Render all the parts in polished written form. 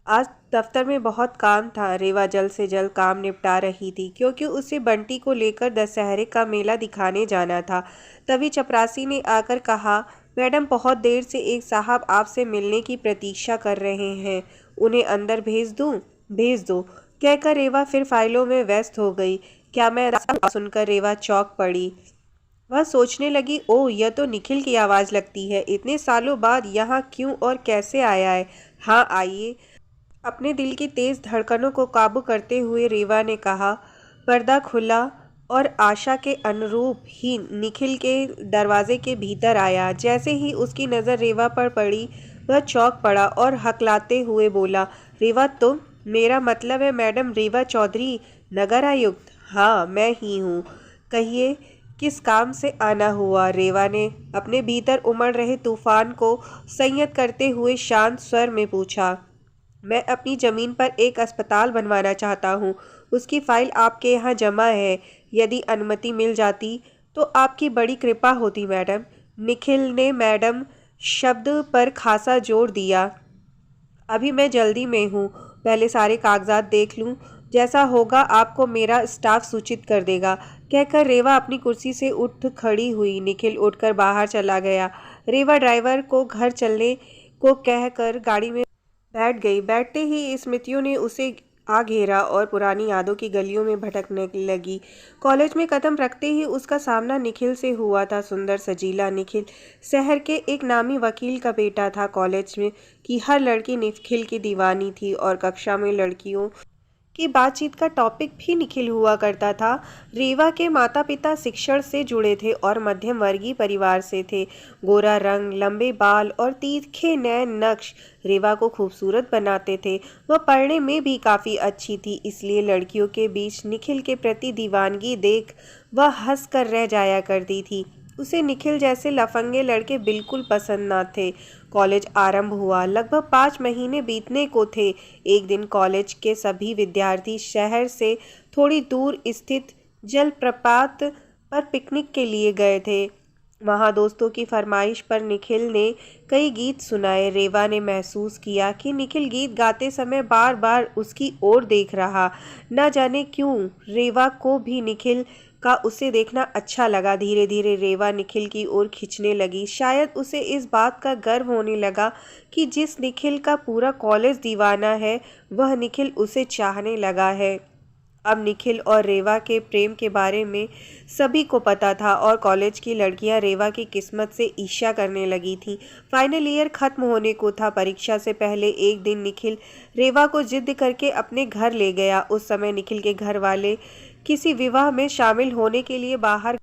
आज दफ्तर में बहुत काम था। रेवा जल्द से जल्द काम निपटा रही थी क्योंकि उसे बंटी को लेकर दशहरे का मेला दिखाने जाना था। तभी चपरासी ने आकर कहा, मैडम बहुत देर से एक साहब आपसे मिलने की प्रतीक्षा कर रहे हैं, उन्हें अंदर भेज दूं? भेज दो, कहकर रेवा फिर फाइलों में व्यस्त हो गई। क्या मैं सुनकर रेवा चौंक पड़ी। वह सोचने लगी, ओह यह तो निखिल की आवाज़ लगती है। इतने सालों बाद यहाँ क्यों और कैसे आया है? हाँ आइए। अपने दिल की तेज धड़कनों को काबू करते हुए रेवा ने कहा। पर्दा खुला और आशा के अनुरूप ही निखिल के दरवाजे के भीतर आया। जैसे ही उसकी नज़र रेवा पर पड़ी, वह चौंक पड़ा और हकलाते हुए बोला, रेवा तुम? मेरा मतलब है मैडम रेवा चौधरी, नगर आयुक्त। हाँ मैं ही हूँ, कहिए किस काम से आना हुआ? रेवा ने अपने भीतर उमड़ रहे तूफान को संयत करते हुए शांत स्वर में पूछा। मैं अपनी ज़मीन पर एक अस्पताल बनवाना चाहता हूँ। उसकी फ़ाइल आपके यहाँ जमा है। यदि अनुमति मिल जाती तो आपकी बड़ी कृपा होती मैडम। निखिल ने मैडम शब्द पर खासा जोर दिया। अभी मैं जल्दी में हूँ, पहले सारे कागजात देख लूँ। जैसा होगा आपको मेरा स्टाफ सूचित कर देगा, कहकर रेवा अपनी कुर्सी से उठ खड़ी हुई। निखिल उठकर बाहर चला गया। रेवा ड्राइवर को घर चलने को कहकर गाड़ी में बैठ गई। बैठते ही स्मृतियों ने उसे आ घेरा और पुरानी यादों की गलियों में भटकने लगी। कॉलेज में कदम रखते ही उसका सामना निखिल से हुआ था। सुंदर सजीला निखिल शहर के एक नामी वकील का बेटा था। कॉलेज में की हर लड़की निखिल की दीवानी थी और कक्षा में लड़कियों की बातचीत का टॉपिक भी निखिल हुआ करता था। रेवा के माता पिता शिक्षण से जुड़े थे और मध्यम वर्गीय परिवार से थे। गोरा रंग, लंबे बाल और तीखे नैन नक्श रेवा को खूबसूरत बनाते थे। वह पढ़ने में भी काफ़ी अच्छी थी, इसलिए लड़कियों के बीच निखिल के प्रति दीवानगी देख वह हंस कर रह जाया करती थी। उसे निखिल जैसे लफंगे लड़के बिल्कुल पसंद न थे। कॉलेज आरंभ हुआ, लगभग 5 महीने बीतने को थे। एक दिन कॉलेज के सभी विद्यार्थी शहर से थोड़ी दूर स्थित जलप्रपात पर पिकनिक के लिए गए थे। वहाँ दोस्तों की फरमाइश पर निखिल ने कई गीत सुनाए। रेवा ने महसूस किया कि निखिल गीत गाते समय बार बार उसकी ओर देख रहा। न जाने क्यों रेवा को भी निखिल का उसे देखना अच्छा लगा। धीरे धीरे रेवा निखिल की ओर खिंचने लगी। शायद उसे इस बात का गर्व होने लगा कि जिस निखिल का पूरा कॉलेज दीवाना है, वह निखिल उसे चाहने लगा है। अब निखिल और रेवा के प्रेम के बारे में सभी को पता था और कॉलेज की लड़कियां रेवा की किस्मत से ईर्ष्या करने लगी थीं। फाइनल ईयर खत्म होने को था। परीक्षा से पहले एक दिन निखिल रेवा को जिद करके अपने घर ले गया। उस समय निखिल के घर वाले किसी विवाह में शामिल होने के लिए बाहर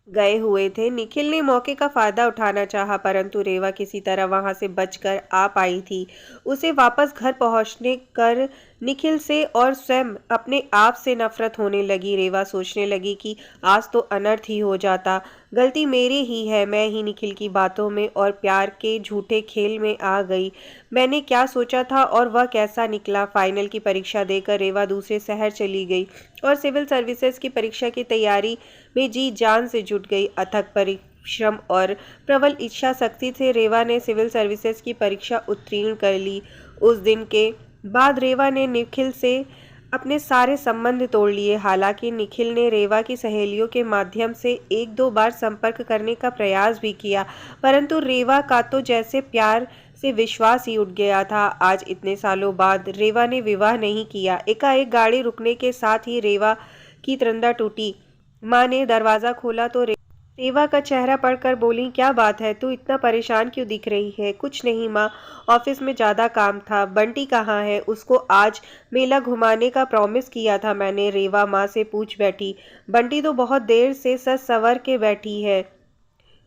गए हुए थे। निखिल ने मौके का फायदा उठाना चाहा, परंतु रेवा किसी तरह वहां से बचकर आ पाई थी। उसे वापस घर पहुंचने कर निखिल से और स्वयं अपने आप से नफरत होने लगी। रेवा सोचने लगी कि आज तो अनर्थ ही हो जाता। गलती मेरी ही है, मैं ही निखिल की बातों में और प्यार के झूठे खेल में आ गई। मैंने क्या सोचा था और वह कैसा निकला। फाइनल की परीक्षा देकर रेवा दूसरे शहर चली गई और सिविल सर्विसेज की परीक्षा की तैयारी में जी जान से जुट गई। अथक परिश्रम और प्रबल इच्छा शक्ति से रेवा ने सिविल सर्विसेज की परीक्षा उत्तीर्ण कर ली। उस दिन के बाद रेवा ने निखिल से अपने सारे संबंध तोड़ लिए। हालांकि निखिल ने रेवा की सहेलियों के माध्यम से एक दो बार संपर्क करने का प्रयास भी किया, परंतु रेवा का तो जैसे प्यार से विश्वास ही उठ गया था। आज इतने सालों बाद रेवा ने विवाह नहीं किया। एकाएक गाड़ी रुकने के साथ ही रेवा की त्रंदा टूटी। माँ ने दरवाज़ा खोला तो रेवा का चेहरा पढ़कर बोली, क्या बात है, तू इतना परेशान क्यों दिख रही है? कुछ नहीं माँ, ऑफिस में ज़्यादा काम था। बंटी कहाँ है? उसको आज मेला घुमाने का प्रॉमिस किया था मैंने, रेवा माँ से पूछ बैठी। बंटी तो बहुत देर से सज संवर के बैठी है,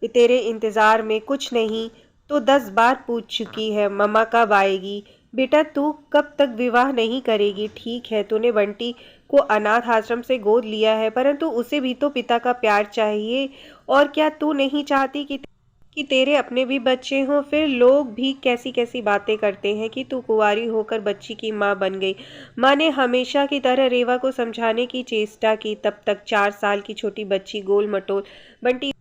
तेरे इंतज़ार में। कुछ नहीं तो 10 बार पूछ चुकी है, मम्मा कब आएगी। बेटा तू कब तक विवाह नहीं करेगी? ठीक है तूने बंटी को अनाथ आश्रम से गोद लिया है, परंतु उसे भी तो पिता का प्यार चाहिए। और क्या तू नहीं चाहती कि तेरे अपने भी बच्चे हों? फिर लोग भी कैसी कैसी बातें करते हैं कि तू कुंवारी होकर बच्ची की माँ बन गई। माँ ने हमेशा की तरह रेवा को समझाने की चेष्टा की। तब तक 4 साल की छोटी बच्ची गोल मटोल बंटी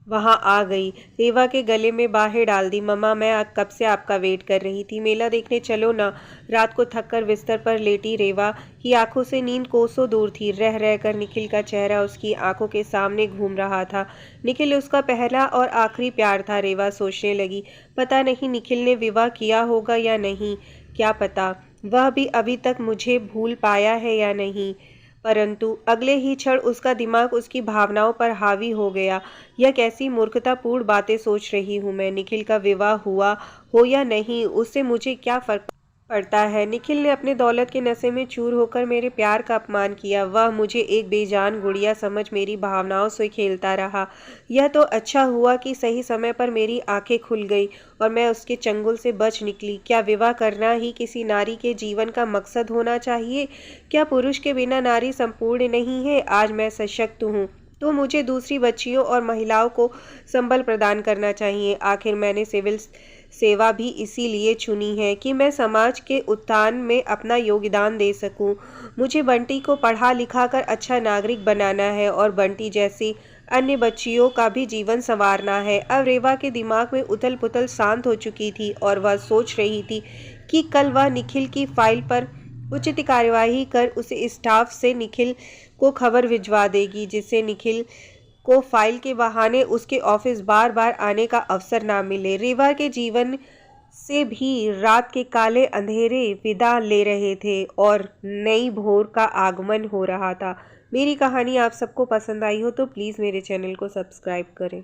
वहाँ आ गई, रेवा के गले में बाहें डाल दी। मम्मा, मैं कब से आपका वेट कर रही थी, मेला देखने चलो ना। रात को थककर बिस्तर पर लेटी रेवा की आंखों से नींद कोसों दूर थी। रह रहकर निखिल का चेहरा उसकी आंखों के सामने घूम रहा था। निखिल उसका पहला और आखिरी प्यार था, रेवा सोचने लगी। पता नहीं निखिल ने विवाह किया होगा या नहीं, क्या पता वह भी अभी तक मुझे भूल पाया है या नहीं। परंतु अगले ही क्षण उसका दिमाग उसकी भावनाओं पर हावी हो गया। यह कैसी मूर्खतापूर्ण बातें सोच रही हूँ मैं। निखिल का विवाह हुआ हो या नहीं, उससे मुझे क्या फर्क पड़ता है। निखिल ने अपने दौलत के नशे में चूर होकर मेरे प्यार का अपमान किया। वह मुझे एक बेजान गुड़िया समझ मेरी भावनाओं से खेलता रहा। यह तो अच्छा हुआ कि सही समय पर मेरी आंखें खुल गई और मैं उसके चंगुल से बच निकली। क्या विवाह करना ही किसी नारी के जीवन का मकसद होना चाहिए? क्या पुरुष के बिना नारी संपूर्ण नहीं है? आज मैं सशक्त हूँ तो मुझे दूसरी बच्चियों और महिलाओं को संबल प्रदान करना चाहिए। आखिर मैंने सिविल सेवा भी इसीलिए चुनी है कि मैं समाज के उत्थान में अपना योगदान दे सकूं। मुझे बंटी को पढ़ा लिखा कर अच्छा नागरिक बनाना है और बंटी जैसी अन्य बच्चियों का भी जीवन संवारना है। अब रेवा के दिमाग में उथल पुथल शांत हो चुकी थी और वह सोच रही थी कि कल वह निखिल की फाइल पर उचित कार्यवाही कर उसे स्टाफ से निखिल को खबर भिजवा देगी, जिससे निखिल को फाइल के बहाने उसके ऑफिस बार बार आने का अवसर ना मिले। रेवा के जीवन से भी रात के काले अंधेरे विदा ले रहे थे और नई भोर का आगमन हो रहा था। मेरी कहानी आप सबको पसंद आई हो तो प्लीज़ मेरे चैनल को सब्सक्राइब करें।